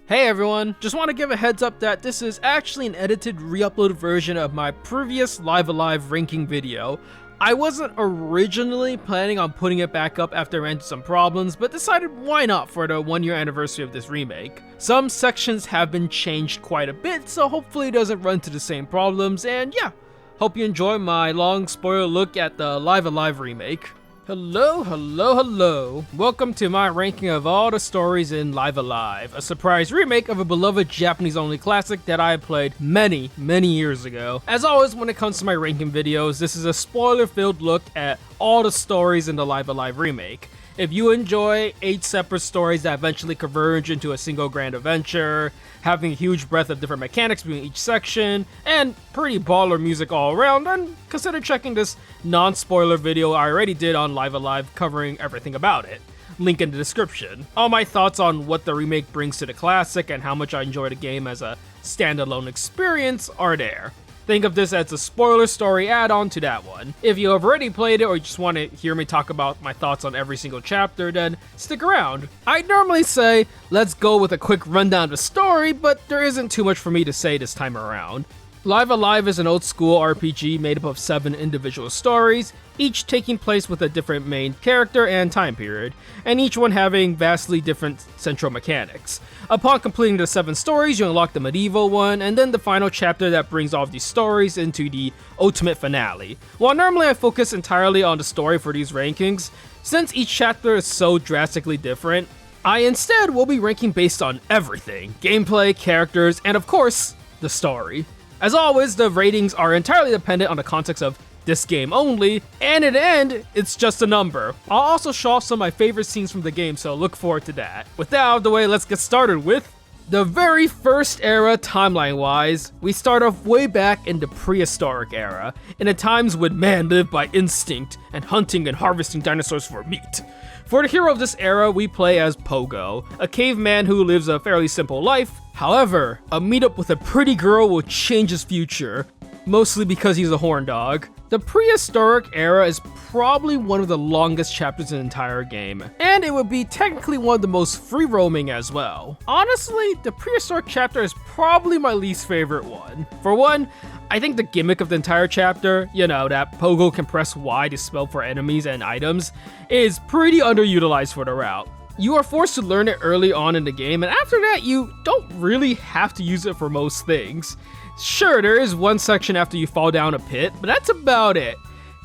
Hey everyone, just want to give a heads up that this is actually an edited re-uploaded version of my previous Live Alive ranking video. I wasn't originally planning on putting it back up after I ran into some problems, but decided why not for the 1 year anniversary of this remake. Some sections have been changed quite a bit, so hopefully it doesn't run into the same problems, and yeah, hope you enjoy my long spoiler look at the Live Alive remake. Hello. Welcome to my ranking of all the stories in Live Alive, a surprise remake of a beloved Japanese-only classic that I played many years ago. As always, when it comes to my ranking videos, this is a spoiler-filled look at all the stories in the Live Alive remake. If you enjoy 8 separate stories that eventually converge into a single grand adventure, having a huge breadth of different mechanics between each section, and pretty baller music all around, then consider checking this non-spoiler video I already did on Live Alive covering everything about it. Link in the description. All my thoughts on what the remake brings to the classic and how much I enjoy the game as a standalone experience are there. Think of this as a spoiler story add-on to that one. If you have already played it or you just want to hear me talk about my thoughts on every single chapter, then stick around. I'd normally say, let's go with a quick rundown of the story, but there isn't too much for me to say this time around. Live Alive is an old school RPG made up of 7 individual stories, each taking place with a different main character and time period, and each one having vastly different central mechanics. Upon completing the 7 stories, you unlock the medieval one, and then the final chapter that brings all of these stories into the ultimate finale. While normally I focus entirely on the story for these rankings, since each chapter is so drastically different, I instead will be ranking based on everything: gameplay, characters, and of course, the story. As always, the ratings are entirely dependent on the context of this game only, and in the end, it's just a number. I'll also show off some of my favorite scenes from the game, so look forward to that. With that out of the way, let's get started with the very first era timeline-wise. We start off way back in the Prehistoric Era, in the times when man lived by instinct and hunting and harvesting dinosaurs for meat. For the hero of this era, we play as Pogo, a caveman who lives a fairly simple life. However, a meetup with a pretty girl will change his future, mostly because he's a horn dog. The Prehistoric Era is probably one of the longest chapters in the entire game, and it would be technically one of the most free-roaming as well. Honestly, the Prehistoric chapter is probably my least favorite one. For one, I think the gimmick of the entire chapter, that Pogo can press Y to spell for enemies and items, is pretty underutilized for the route. You are forced to learn it early on in the game, and after that, you don't really have to use it for most things. Sure, there is one section after you fall down a pit, but that's about it.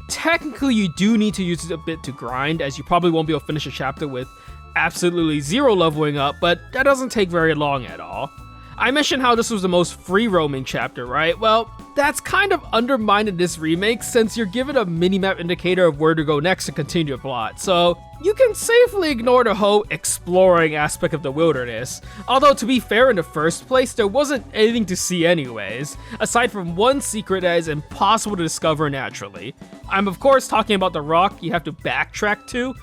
Technically, you do need to use it a bit to grind, as you probably won't be able to finish a chapter with absolutely 0 leveling up, but that doesn't take very long at all. I mentioned how this was the most free-roaming chapter, right? Well, that's kind of undermined in this remake since you're given a minimap indicator of where to go next to continue the plot, so you can safely ignore the whole exploring aspect of the wilderness. Although, to be fair, in the first place, there wasn't anything to see anyways, aside from one secret that is impossible to discover naturally. I'm of course talking about the rock you have to backtrack to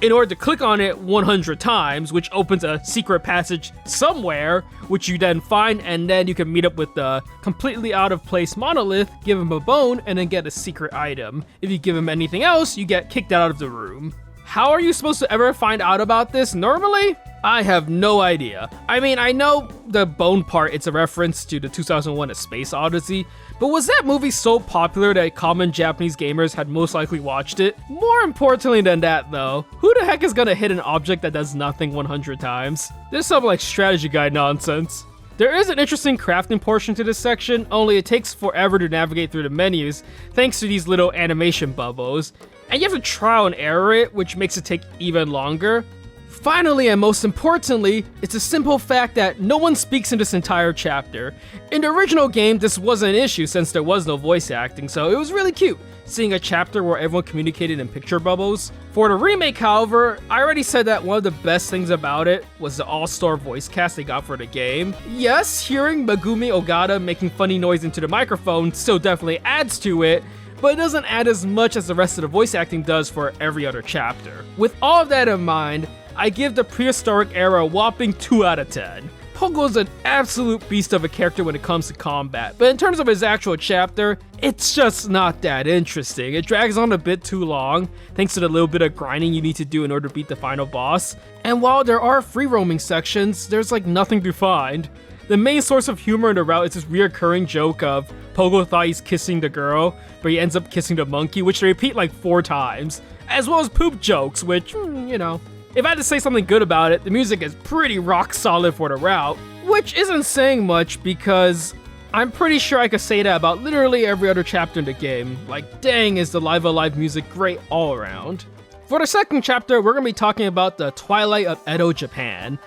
in order to click on it 100 times, which opens a secret passage somewhere, which you then find, and then you can meet up with the completely out of place monolith, give him a bone, and then get a secret item. If you give him anything else, you get kicked out of the room. How are you supposed to ever find out about this normally? I have no idea. I mean, I know the bone part, it's a reference to the 2001 A Space Odyssey, but was that movie so popular that common Japanese gamers had most likely watched it? More importantly than that though, who the heck is gonna hit an object that does nothing 100 times? This is some like strategy guide nonsense. There is an interesting crafting portion to this section, only it takes forever to navigate through the menus thanks to these little animation bubbles, and you have to trial and error it, which makes it take even longer. Finally, and most importantly, it's a simple fact that no one speaks in this entire chapter. In the original game, this wasn't an issue since there was no voice acting, so it was really cute seeing a chapter where everyone communicated in picture bubbles. For the remake, however, I already said that one of the best things about it was the all-star voice cast they got for the game. Yes, hearing Megumi Ogata making funny noise into the microphone still definitely adds to it, but it doesn't add as much as the rest of the voice acting does for every other chapter. With all of that in mind, I give the Prehistoric Era a whopping 2 out of 10. Pogo's an absolute beast of a character when it comes to combat, but in terms of his actual chapter, it's just not that interesting. It drags on a bit too long, thanks to the little bit of grinding you need to do in order to beat the final boss. And while there are free roaming sections, there's like nothing to find. The main source of humor in the route is this reoccurring joke of Pogo thought he's kissing the girl, but he ends up kissing the monkey, which they repeat like 4 times, as well as poop jokes, which, you know. If I had to say something good about it, the music is pretty rock solid for the route, which isn't saying much because I'm pretty sure I could say that about literally every other chapter in the game. Like, dang, is the Live Alive music great all around. For the second chapter, we're going to be talking about the Twilight of Edo, Japan.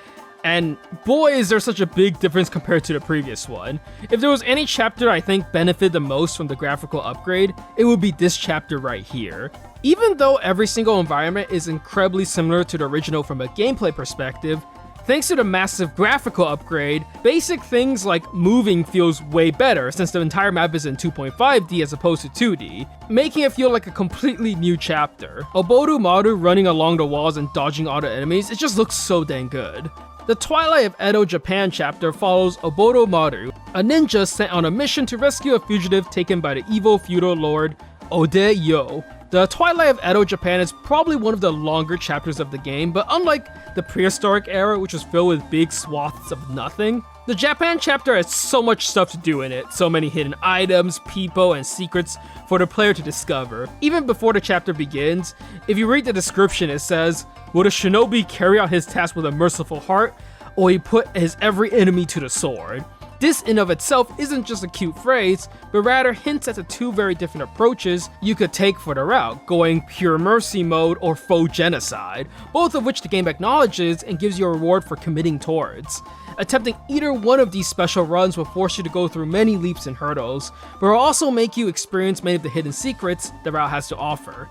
And boy, is there such a big difference compared to the previous one. If there was any chapter I think benefited the most from the graphical upgrade, it would be this chapter right here. Even though every single environment is incredibly similar to the original from a gameplay perspective, thanks to the massive graphical upgrade, basic things like moving feels way better since the entire map is in 2.5D as opposed to 2D, making it feel like a completely new chapter. Oboru Maru running along the walls and dodging all the enemies, it just looks so dang good. The Twilight of Edo, Japan chapter follows Oboru Maru, a ninja sent on a mission to rescue a fugitive taken by the evil feudal lord Ode Yo. The Twilight of Edo, Japan is probably one of the longer chapters of the game, but unlike the Prehistoric Era, which was filled with big swaths of nothing, the Japan chapter has so much stuff to do in it, so many hidden items, people, and secrets for the player to discover. Even before the chapter begins, if you read the description, it says, "Will the shinobi carry out his task with a merciful heart, or he put his every enemy to the sword?" This in of itself isn't just a cute phrase, but rather hints at the 2 very different approaches you could take for the route, going pure mercy mode or faux genocide, both of which the game acknowledges and gives you a reward for committing towards. Attempting either one of these special runs will force you to go through many leaps and hurdles, but will also make you experience many of the hidden secrets the route has to offer.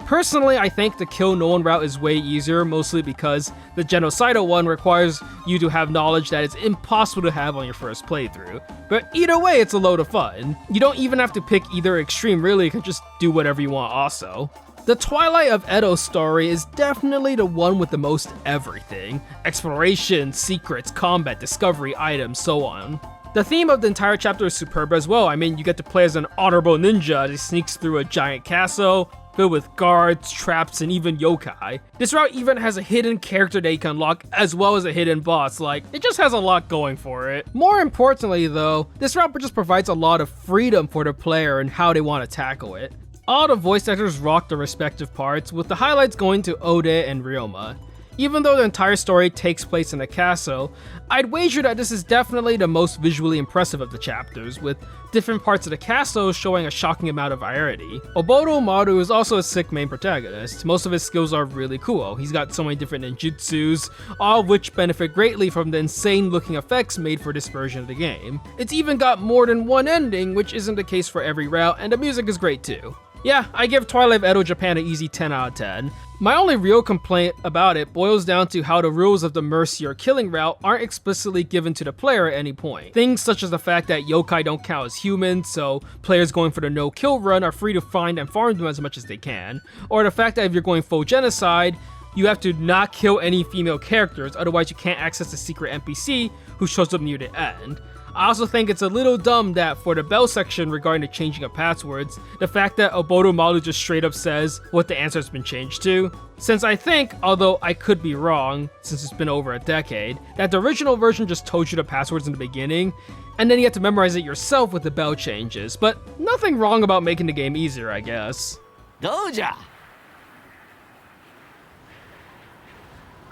Personally, I think the kill no one route is way easier, mostly because the genocidal one requires you to have knowledge that it's impossible to have on your first playthrough. But either way, it's a load of fun. You don't even have to pick either extreme, really, you can just do whatever you want also. The Twilight of Edo story is definitely the one with the most everything. Exploration, secrets, combat, discovery, items, so on. The theme of the entire chapter is superb as well. I mean, you get to play as an honorable ninja as he sneaks through a giant castle, filled with guards, traps, and even yokai. This route even has a hidden character that you can unlock as well as a hidden boss, like, it just has a lot going for it. More importantly though, this route just provides a lot of freedom for the player and how they want to tackle it. All the voice actors rock their respective parts, with the highlights going to Ode and Ryoma. Even though the entire story takes place in a castle, I'd wager that this is definitely the most visually impressive of the chapters, with different parts of the castle showing a shocking amount of variety. Oboru Maru is also a sick main protagonist. Most of his skills are really cool. He's got so many different ninjutsus, all of which benefit greatly from the insane looking effects made for this version of the game. It's even got more than one ending, which isn't the case for every route, and the music is great too. Yeah, I give Twilight of Edo, Japan an easy 10 out of 10. My only real complaint about it boils down to how the rules of the mercy or killing route aren't explicitly given to the player at any point. Things such as the fact that yokai don't count as humans, so players going for the no-kill run are free to find and farm them as much as they can, or the fact that if you're going full genocide, you have to not kill any female characters, otherwise you can't access the secret NPC who shows up near the end. I also think it's a little dumb that for the bell section regarding the changing of passwords, the fact that Oboru Maru just straight up says what the answer has been changed to. Since I think, although I could be wrong, since it's been over a decade, that the original version just told you the passwords in the beginning, and then you have to memorize it yourself with the bell changes, but nothing wrong about making the game easier, I guess. どうじゃ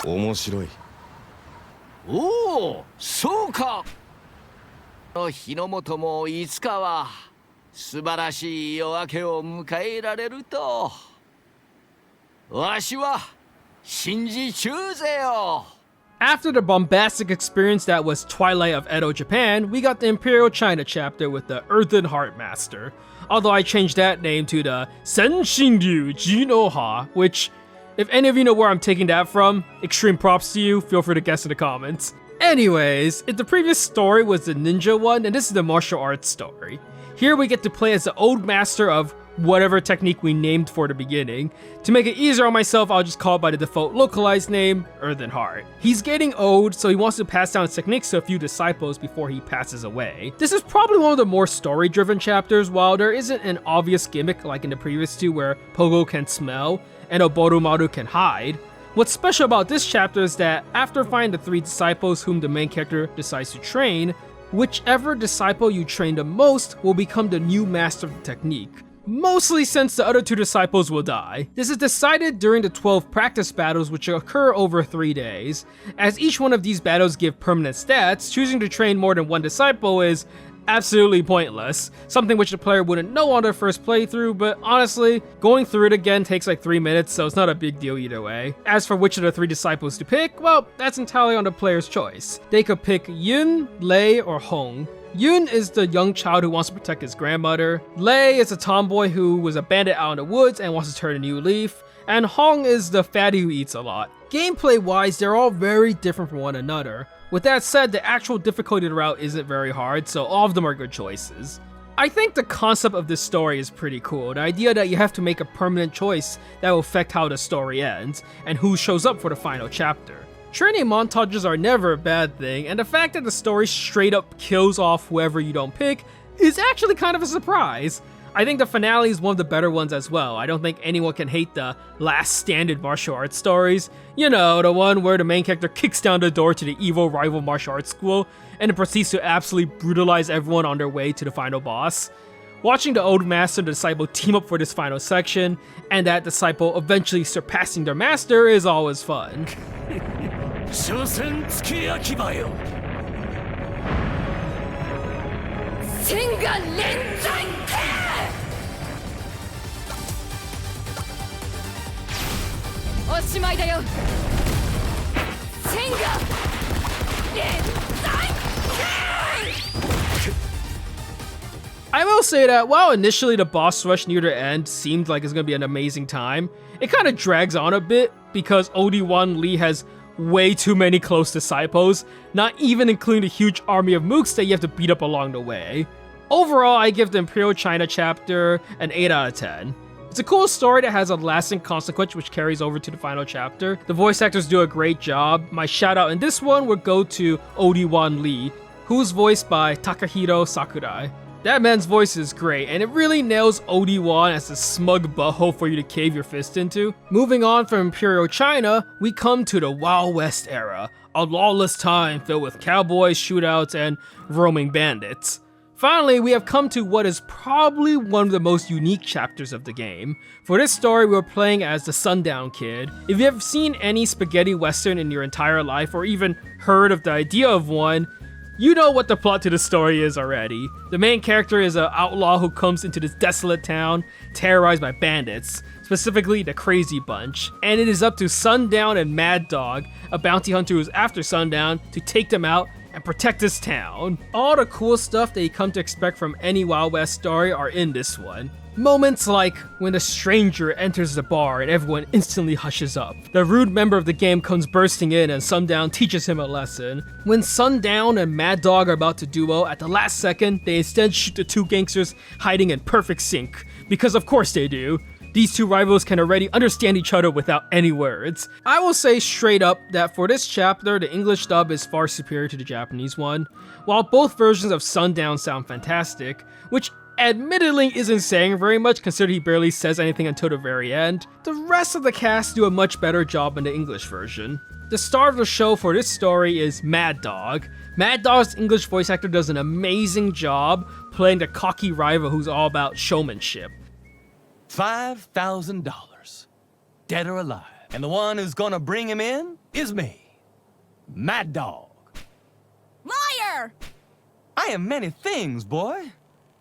面白いおおそうか日の本もいつかは素晴らしい夜明けを迎えられるとわしは信じちゅうぜよ After the bombastic experience that was Twilight of Edo, Japan, we got the Imperial China chapter with the Earthen Heart Master. Although I changed that name to the Senshinryu Jinoha, which, if any of you know where I'm taking that from, extreme props to you, feel free to guess in the comments. Anyways, if the previous story was the ninja one, and this is the martial arts story. Here we get to play as the old master of whatever technique we named for the beginning. To make it easier on myself, I'll just call it by the default localized name, Earthen Heart. He's getting old, so he wants to pass down his techniques to a few disciples before he passes away. This is probably one of the more story-driven chapters, while there isn't an obvious gimmick like in the previous two where Pogo can smell and Oboromaru can hide. What's special about this chapter is that after finding the 3 disciples whom the main character decides to train, whichever disciple you train the most will become the new master of the technique. Mostly since the other 2 disciples will die. This is decided during the 12 practice battles which occur over 3 days. As each one of these battles give permanent stats, choosing to train more than 1 disciple is absolutely pointless, something which the player wouldn't know on their first playthrough, but honestly, going through it again takes like 3 minutes, so it's not a big deal either way. As for which of the 3 disciples to pick, well, that's entirely on the player's choice. They could pick Yun, Lei, or Hong. Yun is the young child who wants to protect his grandmother. Lei is a tomboy who was abandoned out in the woods and wants to turn a new leaf. And Hong is the fatty who eats a lot. Gameplay wise, they're all very different from one another. With that said, the actual difficulty of the route isn't very hard, so all of them are good choices. I think the concept of this story is pretty cool. The idea that you have to make a permanent choice that will affect how the story ends, and who shows up for the final chapter. Training montages are never a bad thing, and the fact that the story straight up kills off whoever you don't pick is actually kind of a surprise. I think the finale is one of the better ones as well. I don't think anyone can hate the last standard martial arts stories. You know, the one where the main character kicks down the door to the evil rival martial arts school and then proceeds to absolutely brutalize everyone on their way to the final boss. Watching the old master and the disciple team up for this final section, and that disciple eventually surpassing their master is always fun. 所詮付け焼き場よ千が連山かおしまいだよ千が連山か I will say that while initially the boss rush near the end seemed like it's going to be an amazing time, it kind of drags on a bit because OD1 Lee has way too many close disciples, not even including the huge army of mooks that you have to beat up along the way. Overall, I give the Imperial China chapter an 8 out of 10. It's a cool story that has a lasting consequence which carries over to the final chapter. The voice actors do a great job. My shout out in this one would go to Odi-wan Lee, who's voiced by Takahiro Sakurai. That man's voice is great, and it really nails Odi-wan as a smug butthole for you to cave your fist into. Moving on from Imperial China, we come to the Wild West era, a lawless time filled with cowboys, shootouts, and roaming bandits. Finally, we have come to what is probably one of the most unique chapters of the game. For this story, we're playing as the Sundown Kid. If you have seen any spaghetti western in your entire life, or even heard of the idea of one, you know what the plot to the story is already. The main character is an outlaw who comes into this desolate town, terrorized by bandits, specifically the Crazy Bunch, and it is up to Sundown and Mad Dog, a bounty hunter who's after Sundown, to take them out and protect this town. All the cool stuff that you come to expect from any Wild West story are in this one. Moments like when a stranger enters the bar and everyone instantly hushes up. The rude member of the game comes bursting in and Sundown teaches him a lesson. When Sundown and Mad Dog are about to duo, at the last second, they instead shoot the 2 gangsters hiding in perfect sync. Because of course they do. These 2 rivals can already understand each other without any words. I will say straight up that for this chapter, the English dub is far superior to the Japanese one. While both versions of Sundown sound fantastic, which admittedly isn't saying very much considering he barely says anything until the very end, the rest of the cast do a much better job in the English version. The star of the show for this story is Mad Dog. Mad Dog's English voice actor does an amazing job playing the cocky rival who's all about showmanship. $5,000, dead or alive. And the one who's gonna bring him in is me, Mad Dog. Liar! I am many things, boy,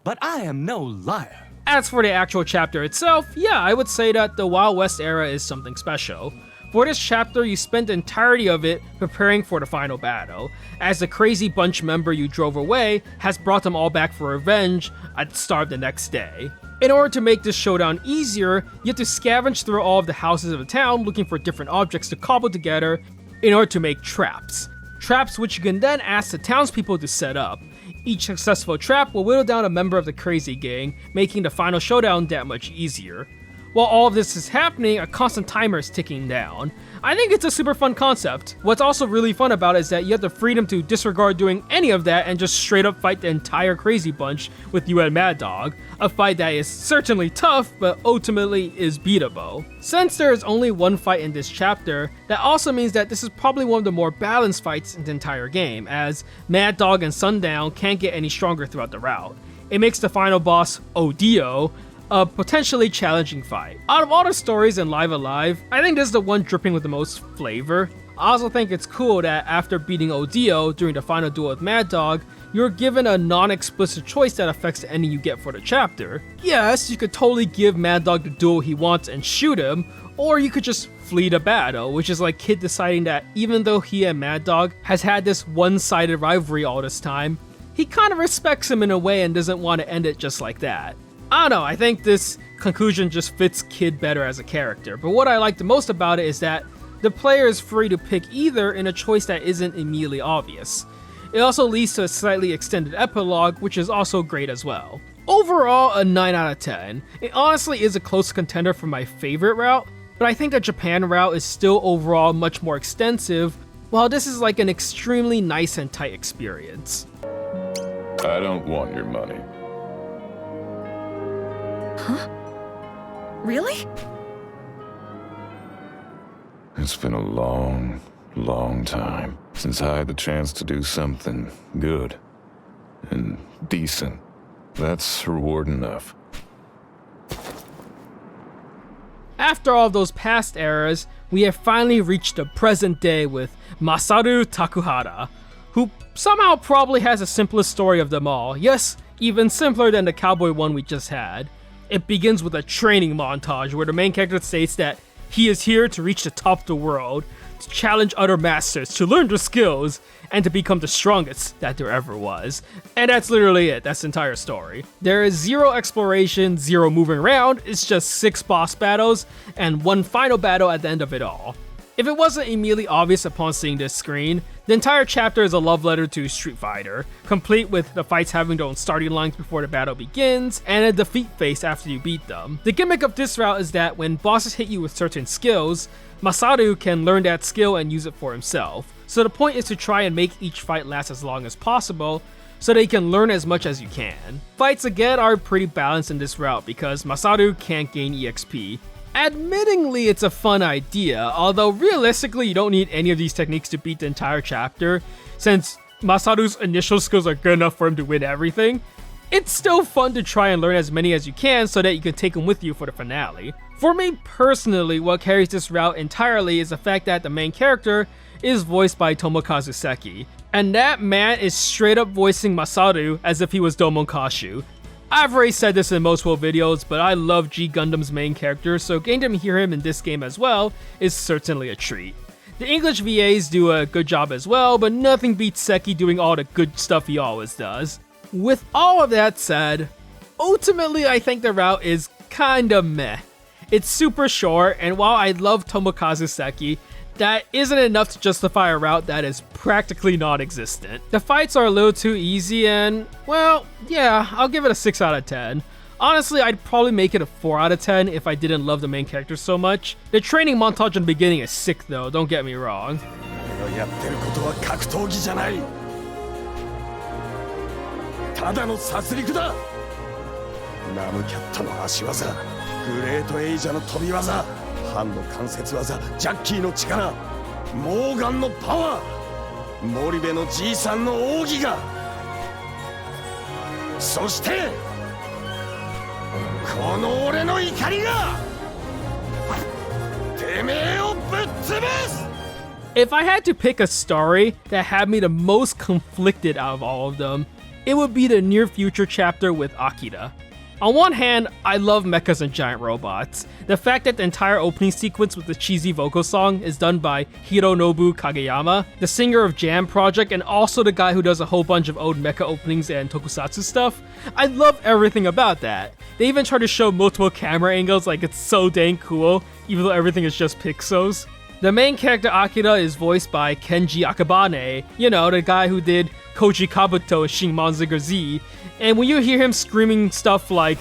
but I am no liar. As for the actual chapter itself, yeah, I would say that the Wild West era is something special. For this chapter, you spend the entirety of it preparing for the final battle, as the Crazy Bunch member you drove away has brought them all back for revenge at the start of the next day. In order to make this showdown easier, you have to scavenge through all of the houses of the town looking for different objects to cobble together in order to make traps. Traps which you can then ask the townspeople to set up. Each successful trap will whittle down a member of the crazy gang, making the final showdown that much easier. While all of this is happening, a constant timer is ticking down. I think it's a super fun concept. What's also really fun about it is that you have the freedom to disregard doing any of that and just straight up fight the entire crazy bunch with you and Mad Dog, a fight that is certainly tough, but ultimately is beatable. Since there is only one fight in this chapter, that also means that this is probably one of the more balanced fights in the entire game, as Mad Dog and Sundown can't get any stronger throughout the route. It makes the final boss, Odio, a potentially challenging fight. Out of all the stories in Live Alive, I think this is the one dripping with the most flavor. I also think it's cool that after beating Odio during the final duel with Mad Dog, you're given a non-explicit choice that affects the ending you get for the chapter. Yes, you could totally give Mad Dog the duel he wants and shoot him, or you could just flee to battle, which is like Kid deciding that even though he and Mad Dog has had this one-sided rivalry all this time, he kind of respects him in a way and doesn't want to end it just like that. I don't know, I think this conclusion just fits Kid better as a character, but what I like the most about it is that the player is free to pick either in a choice that isn't immediately obvious. It also leads to a slightly extended epilogue, which is also great as well. Overall, a 9 out of 10. It honestly is a close contender for my favorite route, but I think the Japan route is still overall much more extensive, while this is like an extremely nice and tight experience. I don't want your money. Huh? Really? It's been a long, long time since I had the chance to do something good and decent. That's reward enough. After all of those past eras, we have finally reached the present day with Masaru Takuhara, who somehow probably has the simplest story of them all. Yes, even simpler than the cowboy one we just had. It begins with a training montage where the main character states that he is here to reach the top of the world, to challenge other masters, to learn their skills, and to become the strongest that there ever was. And that's literally it, that's the entire story. There is zero exploration, zero moving around, it's just 6 boss battles, and one final battle at the end of it all. If it wasn't immediately obvious upon seeing this screen, the entire chapter is a love letter to Street Fighter, complete with the fights having their own starting lines before the battle begins, and a defeat phase after you beat them. The gimmick of this route is that when bosses hit you with certain skills, Masaru can learn that skill and use it for himself. So the point is to try and make each fight last as long as possible, so that you can learn as much as you can. Fights again are pretty balanced in this route because Masaru can't gain EXP. Admittingly, it's a fun idea, although realistically you don't need any of these techniques to beat the entire chapter, since Masaru's initial skills are good enough for him to win everything. It's still fun to try and learn as many as you can so that you can take them with you for the finale. For me personally, what carries this route entirely is the fact that the main character is voiced by Tomokazu Seki, and that man is straight up voicing Masaru as if he was Domon Kashu. I've already said this in multiple videos, but I love G Gundam's main character, so getting to hear him in this game as well is certainly a treat. The English VAs do a good job as well, but nothing beats Seki doing all the good stuff he always does. With all of that said, ultimately I think the route is kinda meh. It's super short, and while I love Tomokazu Seki, that isn't enough to justify a route that is practically non-existent. The fights are a little too easy and, well, yeah, I'll give it a 6 out of 10. Honestly, I'd probably make it a 4 out of 10 if I didn't love the main character so much. The training montage in the beginning is sick though, don't get me wrong. ただの殺戮だ。ナムキャットの足技、グレートエイジャの飛び技、ハンの関節技、ジャッキーの力、モーガンのパワー、森部のじいさんの奥義が、そしてこの俺の怒りがてめえをぶっ潰す。 If I had to pick a story that had me the most conflicted out of all of them, it would be the near future chapter with Akira. On one hand, I love mechas and giant robots. The fact that the entire opening sequence with the cheesy vocal song is done by Hironobu Kageyama, the singer of Jam Project and also the guy who does a whole bunch of old mecha openings and tokusatsu stuff. I love everything about that. They even try to show multiple camera angles like it's so dang cool, even though everything is just pixels. The main character Akira is voiced by Kenji Akabane, you know, the guy who did Koji Kabuto Shin Mazinger Z, and when you hear him screaming stuff like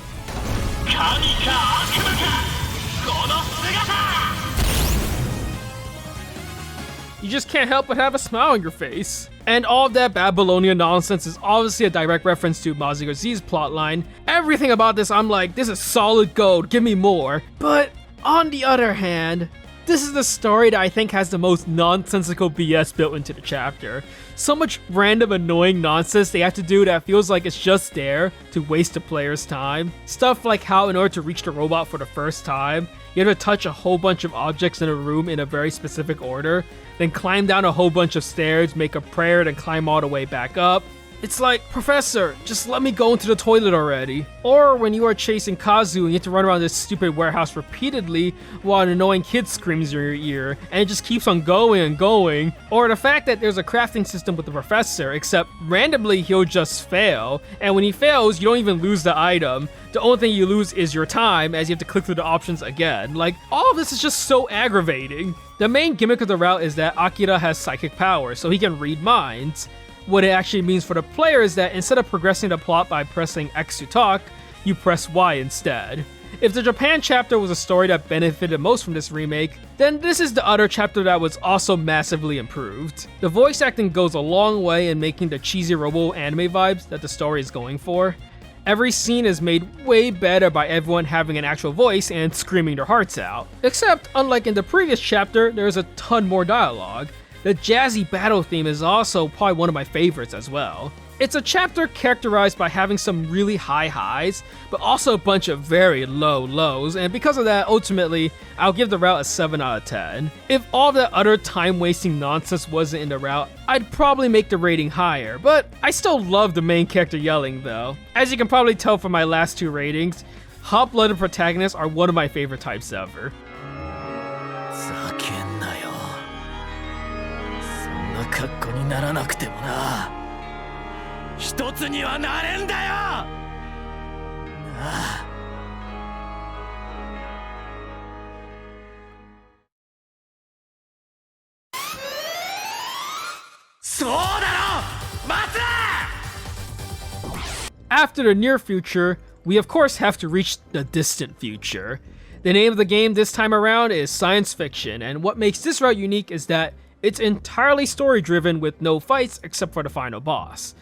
you just can't help but have a smile on your face. And all of that Babylonian nonsense is obviously a direct reference to Mazinger Z's plotline. Everything about this, I'm like, this is solid gold, give me more. But on the other hand, this is the story that I think has the most nonsensical BS built into the chapter. So much random annoying nonsense they have to do that feels like it's just there to waste the player's time. Stuff like how in order to reach the robot for the first time, you have to touch a whole bunch of objects in a room in a very specific order, then climb down a whole bunch of stairs, make a prayer, then climb all the way back up. It's like, Professor, just let me go into the toilet already. Or when you are chasing Kazu and you have to run around this stupid warehouse repeatedly while an annoying kid screams in your ear, and it just keeps on going and going. Or the fact that there's a crafting system with the Professor, except randomly he'll just fail, and when he fails, you don't even lose the item. The only thing you lose is your time, as you have to click through the options again. Like, all of this is just so aggravating. The main gimmick of the route is that Akira has psychic powers, so he can read minds. What it actually means for the player is that instead of progressing the plot by pressing X to talk, you press Y instead. If the Japan chapter was a story that benefited most from this remake, then this is the other chapter that was also massively improved. The voice acting goes a long way in making the cheesy robo anime vibes that the story is going for. Every scene is made way better by everyone having an actual voice and screaming their hearts out. Except, unlike in the previous chapter, there's a ton more dialogue. The jazzy battle theme is also probably one of my favorites as well. It's a chapter characterized by having some really high highs, but also a bunch of very low lows, and because of that, ultimately, I'll give the route a 7 out of 10. If all that other time-wasting nonsense wasn't in the route, I'd probably make the rating higher, but I still love the main character yelling though. As you can probably tell from my last two ratings, hot-blooded protagonists are one of my favorite types ever. 格好にならなくてもな一つにはなれんだよなあそうだろ待て After the near future, we of course have to reach the distant future. The name of the game this time around is science fiction, and what makes this route unique is that it's entirely story-driven with no fights except for the final boss.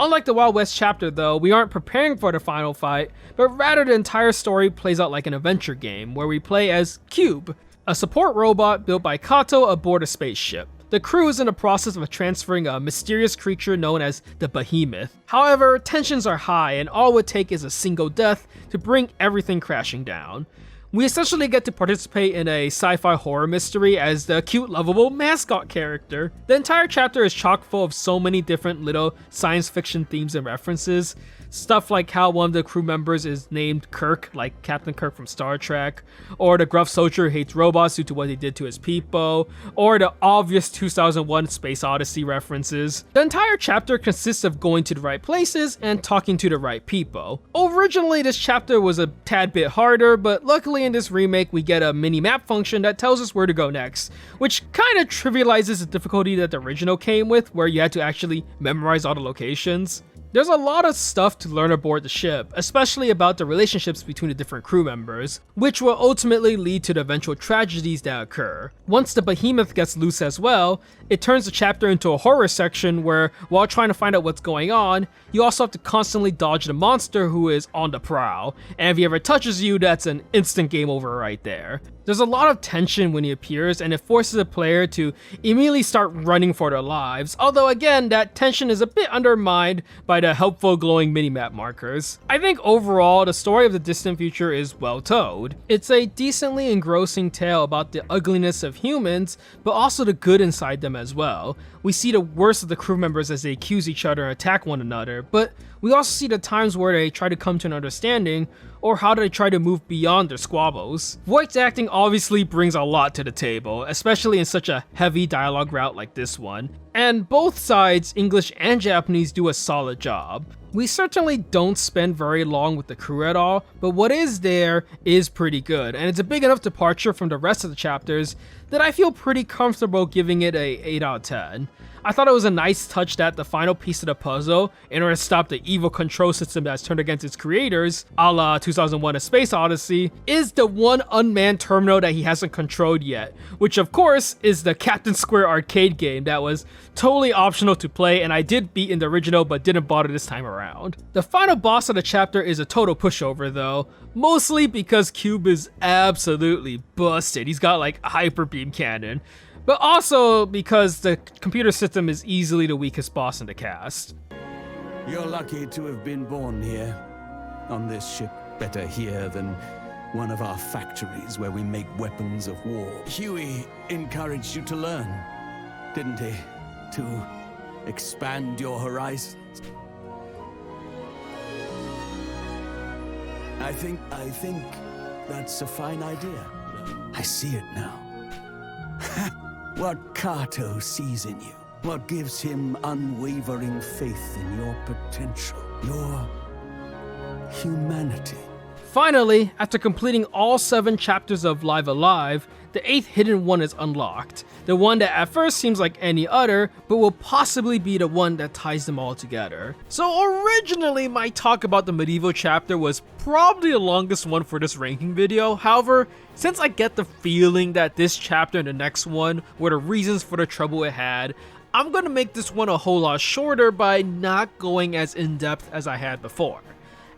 Unlike the Wild West chapter though, we aren't preparing for the final fight, but rather the entire story plays out like an adventure game where we play as Cube, a support robot built by Kato aboard a spaceship. The crew is in the process of transferring a mysterious creature known as the Behemoth. However, tensions are high and all it would take is a single death to bring everything crashing down. We essentially get to participate in a sci-fi horror mystery as the cute, lovable mascot character. The entire chapter is chock full of so many different little science fiction themes and references. Stuff like how one of the crew members is named Kirk, like Captain Kirk from Star Trek, or the gruff soldier hates robots due to what he did to his people, or the obvious 2001 Space Odyssey references. The entire chapter consists of going to the right places and talking to the right people. Originally, this chapter was a tad bit harder, but luckily in this remake we get a mini-map function that tells us where to go next, which kind of trivializes the difficulty that the original came with, where you had to actually memorize all the locations. There's a lot of stuff to learn aboard the ship, especially about the relationships between the different crew members, which will ultimately lead to the eventual tragedies that occur. Once the Behemoth gets loose as well, it turns the chapter into a horror section where, while trying to find out what's going on, you also have to constantly dodge the monster who is on the prowl, and if he ever touches you, that's an instant game over right there. There's a lot of tension when he appears, and it forces the player to immediately start running for their lives, although again, that tension is a bit undermined by the helpful glowing minimap markers. I think overall, the story of the distant future is well told. It's a decently engrossing tale about the ugliness of humans, but also the good inside them as well. We see the worst of the crew members as they accuse each other and attack one another, but we also see the times where they try to come to an understanding, or how do they try to move beyond their squabbles. Voice acting obviously brings a lot to the table, especially in such a heavy dialogue route like this one, and both sides, English and Japanese, do a solid job. We certainly don't spend very long with the crew at all, but what is there is pretty good, and it's a big enough departure from the rest of the chapters that I feel pretty comfortable giving it a 8 out of 10. I thought it was a nice touch that the final piece of the puzzle, in order to stop the evil control system that's turned against its creators, a la 2001: A Space Odyssey, is the one unmanned terminal that he hasn't controlled yet, which of course is the Captain Square arcade game that was totally optional to play, and I did beat in the original but didn't bother this time around. The final boss of the chapter is a total pushover though, mostly because Cube is absolutely busted. He's got like a hyper beam cannon, but also because the computer system is easily the weakest boss in the cast. You're lucky to have been born here, on this ship. Better here than one of our factories where we make weapons of war. Huey encouraged you to learn, didn't he? To expand your horizons. I think that's a fine idea. I see it now. What Kato sees in you, what gives him unwavering faith in your potential, your humanity. Finally, after completing all 7 chapters of Live Alive, the 8th hidden one is unlocked. The one that at first seems like any other, but will possibly be the one that ties them all together. So originally, my talk about the medieval chapter was probably the longest one for this ranking video. However, since I get the feeling that this chapter and the next one were the reasons for the trouble it had, I'm gonna make this one a whole lot shorter by not going as in-depth as I had before.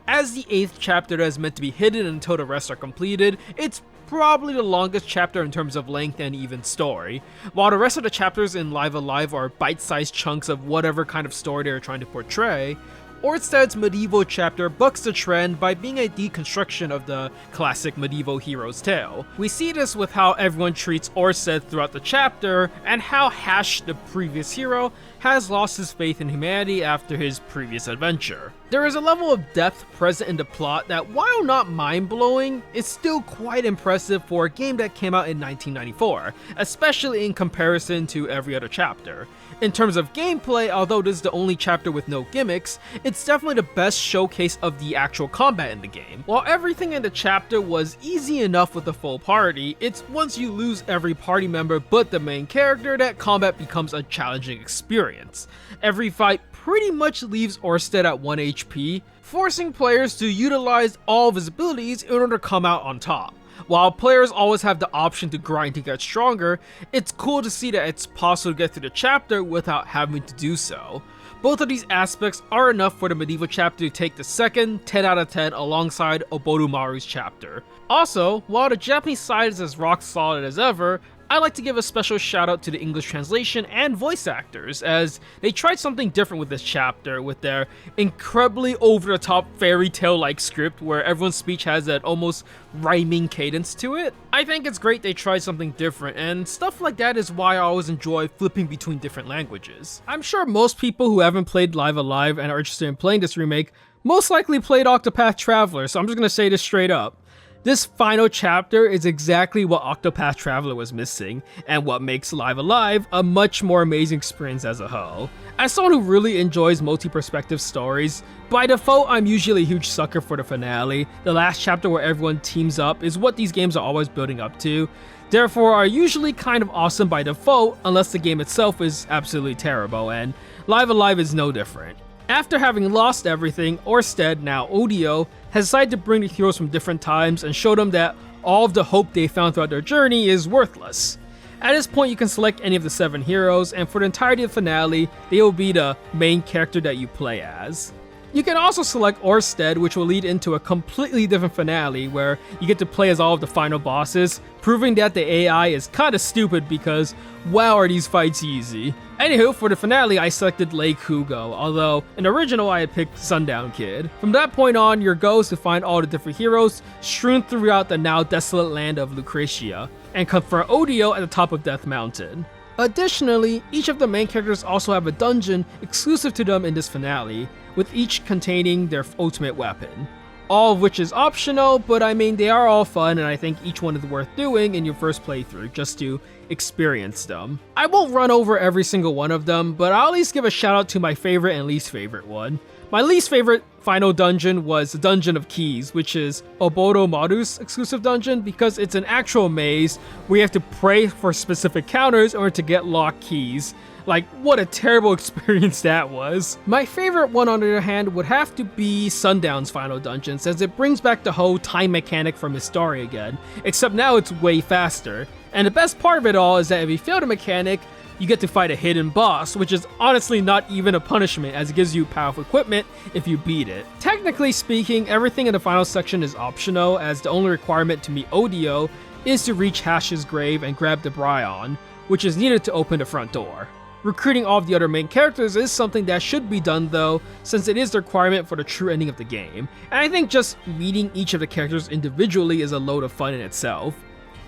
As the 8th chapter that is meant to be hidden until the rest are completed, it's probably the longest chapter in terms of length and even story, while the rest of the chapters in Live Alive are bite-sized chunks of whatever kind of story they're trying to portray. Orsted's medieval chapter bucks the trend by being a deconstruction of the classic medieval hero's tale. We see this with how everyone treats Orsted throughout the chapter, and how Hash, the previous hero, has lost his faith in humanity after his previous adventure. There is a level of depth present in the plot that, while not mind-blowing, is still quite impressive for a game that came out in 1994, especially in comparison to every other chapter. In terms of gameplay, although this is the only chapter with no gimmicks, it's definitely the best showcase of the actual combat in the game. While everything in the chapter was easy enough with the full party, it's once you lose every party member but the main character that combat becomes a challenging experience. Every fight pretty much leaves Orsted at 1 HP, forcing players to utilize all of his abilities in order to come out on top. While players always have the option to grind to get stronger, it's cool to see that it's possible to get through the chapter without having to do so. Both of these aspects are enough for the medieval chapter to take the second 10 out of 10 alongside Oborumaru's chapter. Also, while the Japanese side is as rock solid as ever, I'd like to give a special shout out to the English translation and voice actors, as they tried something different with this chapter with their incredibly over-the-top fairy tale-like script where everyone's speech has that almost rhyming cadence to it. I think it's great they tried something different, and stuff like that is why I always enjoy flipping between different languages. I'm sure most people who haven't played Live Alive and are interested in playing this remake most likely played Octopath Traveler, so I'm just gonna say this straight up. This final chapter is exactly what Octopath Traveler was missing, and what makes Live Alive a much more amazing experience as a whole. As someone who really enjoys multi-perspective stories, by default I'm usually a huge sucker for the finale. The last chapter where everyone teams up is what these games are always building up to, therefore are usually kind of awesome by default unless the game itself is absolutely terrible, and Live Alive is no different. After having lost everything, Orsted, now Odio, has decided to bring the heroes from different times and show them that all of the hope they found throughout their journey is worthless. At this point, you can select any of the 7 heroes, and for the entirety of the finale, they will be the main character that you play as. You can also select Orsted, which will lead into a completely different finale where you get to play as all of the final bosses, proving that the AI is kinda stupid because wow are these fights easy. Anywho, for the finale I selected Lake Hugo, although in the original I had picked Sundown Kid. From that point on, your goal is to find all the different heroes strewn throughout the now desolate land of Lucretia, and confront Odio at the top of Death Mountain. Additionally, each of the main characters also have a dungeon exclusive to them in this finale, with each containing their ultimate weapon. all of which is optional, but I mean, they are all fun, and I think each one is worth doing in your first playthrough just to experience them. I won't run over every single one of them, but I'll at least give a shout out to my favorite and least favorite one. My least favorite final dungeon was the Dungeon of Keys, which is Maru's exclusive dungeon, because it's an actual maze where you have to pray for specific counters in order to get locked keys. Like, what a terrible experience that was. My favorite one, on the other hand, would have to be Sundown's final dungeon, since it brings back the whole time mechanic from his story again, except now it's way faster. And the best part of it all is that if you fail the mechanic, you get to fight a hidden boss, which is honestly not even a punishment, as it gives you powerful equipment if you beat it. Technically speaking, everything in the final section is optional, as the only requirement to meet Odio is to reach Hash's grave and grab the Bryon, which is needed to open the front door. Recruiting all of the other main characters is something that should be done though, since it is the requirement for the true ending of the game, and I think just meeting each of the characters individually is a load of fun in itself.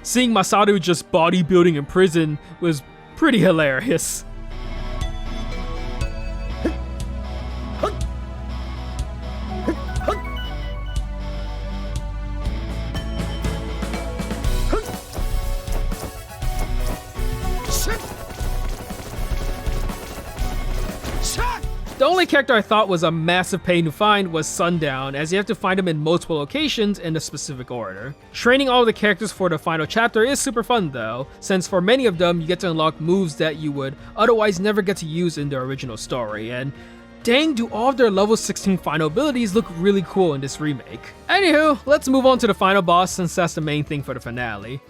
Seeing Masaru just bodybuilding in prison was pretty hilarious. The only character I thought was a massive pain to find was Sundown, as you have to find him in multiple locations in a specific order. Training all of the characters for the final chapter is super fun though, since for many of them you get to unlock moves that you would otherwise never get to use in the original story, and dang, do all of their level 16 final abilities look really cool in this remake. Anywho, let's move on to the final boss, since that's the main thing for the finale.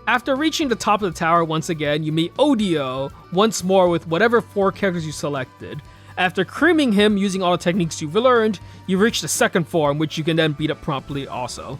After reaching the top of the tower once again, you meet Odio once more with whatever 4 characters you selected. After creaming him using all the techniques you've learned, you reach the second form, which you can then beat up promptly also.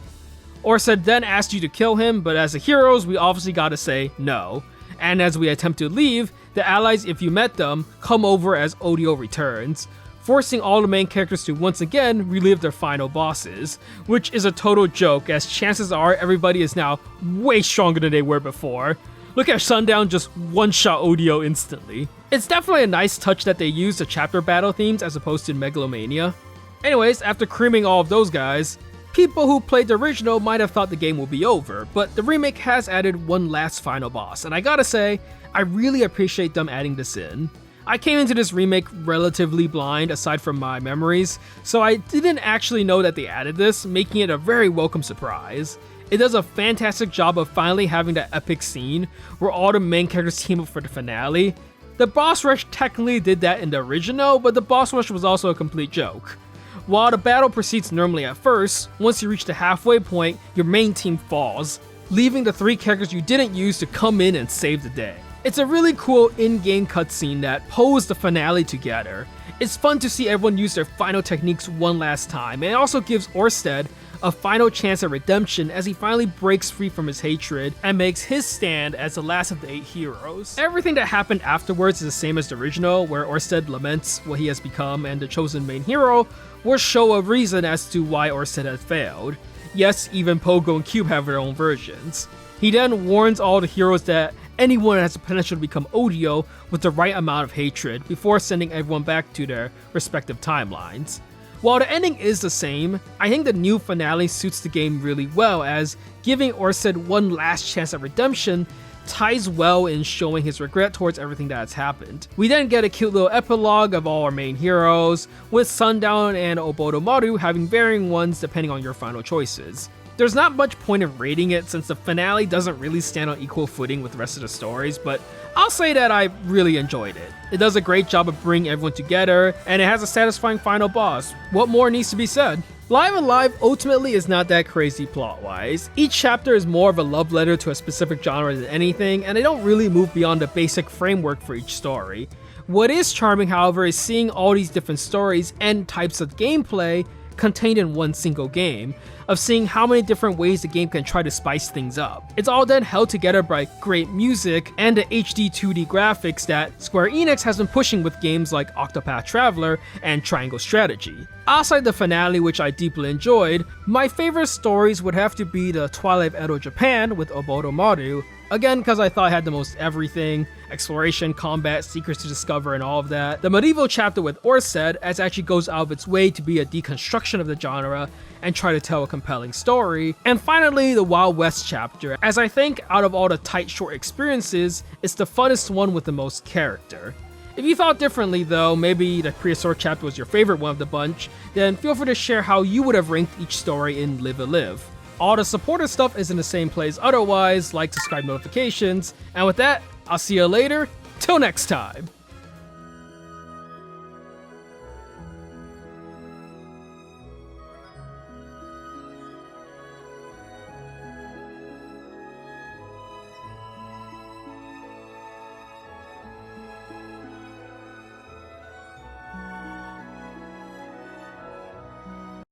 Orsted then asked you to kill him, but as the heroes, we obviously gotta say no. And as we attempt to leave, the allies, if you met them, come over as Odio returns, forcing all the main characters to once again relive their final bosses, which is a total joke, as chances are everybody is now way stronger than they were before. Look at Sundown just one-shot Odio instantly. It's definitely a nice touch that they use the chapter battle themes as opposed to Megalomania. Anyways, after creaming all of those guys, people who played the original might have thought the game will be over, but the remake has added one last final boss, and I gotta say, I really appreciate them adding this in. I came into this remake relatively blind aside from my memories, so I didn't actually know that they added this, making it a very welcome surprise. It does a fantastic job of finally having that epic scene where all the main characters team up for the finale. The boss rush technically did that in the original, but the boss rush was also a complete joke. While the battle proceeds normally at first, once you reach the halfway point, your main team falls, leaving the 3 characters you didn't use to come in and save the day. It's a really cool in-game cutscene that pulls the finale together. It's fun to see everyone use their final techniques one last time, and it also gives Orsted a final chance at redemption as he finally breaks free from his hatred and makes his stand as the last of the 8 heroes. Everything that happened afterwards is the same as the original, where Orsted laments what he has become, and the chosen main hero will show a reason as to why Orsted has failed. Yes, even Pogo and Cube have their own versions. He then warns all the heroes that anyone has the potential to become Odio with the right amount of hatred before sending everyone back to their respective timelines. While the ending is the same, I think the new finale suits the game really well, as giving Orsted one last chance at redemption ties well in showing his regret towards everything that has happened. We then get a cute little epilogue of all our main heroes, with Sundown and Maru having varying ones depending on your final choices. There's not much point in rating it since the finale doesn't really stand on equal footing with the rest of the stories, but I'll say that I really enjoyed it. It does a great job of bringing everyone together, and it has a satisfying final boss. What more needs to be said? Live Alive ultimately is not that crazy plot-wise. Each chapter is more of a love letter to a specific genre than anything, and they don't really move beyond the basic framework for each story. What is charming, however, is seeing all these different stories and types of gameplay contained in one single game, of seeing how many different ways the game can try to spice things up. It's all then held together by great music and the HD 2D graphics that Square Enix has been pushing with games like Octopath Traveler and Triangle Strategy. Outside the finale, which I deeply enjoyed, my favorite stories would have to be the Twilight of Edo Japan with Maru, Again, because I thought I had the most everything, exploration, combat, secrets to discover, and all of that. The medieval chapter with Orsed as actually goes out of its way to be a deconstruction of the genre and try to tell a compelling story. And finally, the Wild West chapter, as I think out of all the tight short experiences, it's the funnest one with the most character. If you thought differently though, maybe the Prehistoric chapter was your favorite one of the bunch, then feel free to share how you would have ranked each story in Live a Live. All the supporter stuff is in the same place otherwise, like, subscribe, notifications, and with that, I'll see you later, till next time!